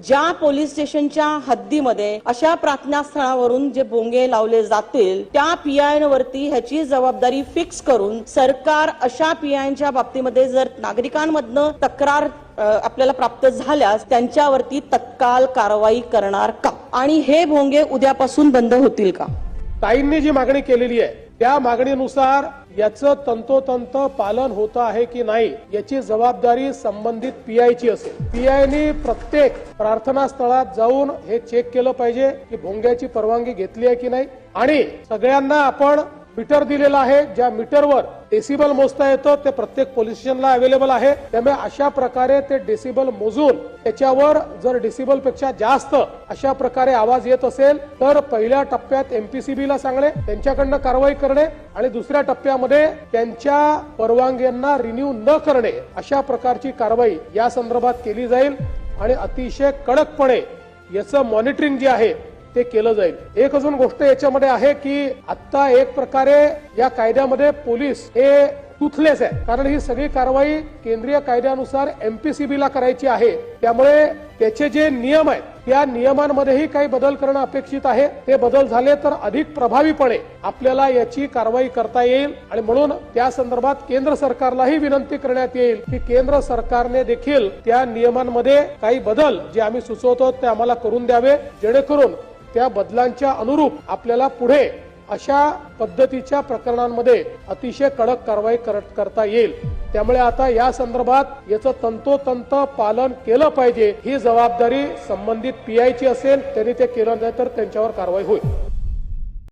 ज्या पोलीस स्टेशनच्या हद्दीमध्ये अशा प्रार्थना स्थळावरून जे भोंगे लावले जातील त्या पीआयवरती ह्याची जबाबदारी फिक्स करून सरकार अशा पीआयच्या बाबतीमध्ये जर नागरिकांमधनं तक्रार आपल्याला प्राप्त झाल्यास त्यांच्यावरती तत्काळ कारवाई करणार का आणि हे भोंगे उद्यापासून बंद होतील का? ताईंनी जी मागणी केलेली आहे त्या मागणीनुसार याचं तंतोतंत पालन होतं आहे की नाही याची जबाबदारी संबंधित पीआयची असेल। पीआयने प्रत्येक प्रार्थना स्थळात जाऊन हे चेक केलं पाहिजे की भोंग्याची परवानगी घेतली आहे की नाही आणि सगळ्यांना आपण मीटर दिलेला आहे, ज्या मीटरवर डेसिबल मोजता येतं ते प्रत्येक पोलीस स्टेशनला अवेलेबल आहे। त्यामुळे अशा प्रकारे ते डेसिबल मोजून त्याच्यावर जर डेसिबल पेक्षा जास्त अशा प्रकारे आवाज येत असेल तर पहिल्या टप्प्यात एमपीसीबीला सांगणे, त्यांच्याकडनं कारवाई करणे आणि दुसऱ्या टप्प्यामध्ये त्यांच्या परवानग्यांना रिन्यू न करणे अशा प्रकारची कारवाई या संदर्भात केली जाईल आणि अतिशय कडकपणे याचं मॉनिटरिंग जे आहे ते केलं जाईल। एक अजून गोष्ट याच्यामध्ये आहे की आता एक प्रकारे या कायद्यामध्ये पोलीस हे टूथलेस आहे, कारण ही सगळी कारवाई केंद्रीय कायद्यानुसार एमपीसीबीला करायची आहे। त्यामुळे त्याचे जे नियम आहेत त्या नियमांमध्येही काही बदल करणं अपेक्षित आहे। ते बदल झाले तर अधिक प्रभावीपणे आपल्याला याची कारवाई करता येईल आणि म्हणून त्या संदर्भात केंद्र सरकारलाही विनंती करण्यात येईल की केंद्र सरकारने देखील त्या नियमांमध्ये काही बदल जे आम्ही सुचवतो ते आम्हाला करून द्यावे, जेणेकरून त्या बदलांच्या अनुरूप आपल्याला पुढे अशा पद्धतीच्या प्रकरणांमध्ये अतिशय कडक कारवाई करता येईल। त्यामुळे आता या संदर्भात याचं तंतोतंत पालन केलं पाहिजे, ही जबाबदारी संबंधित पीआयची असेल। त्यांनी ते केलं नाही तर त्यांच्यावर कारवाई होईल।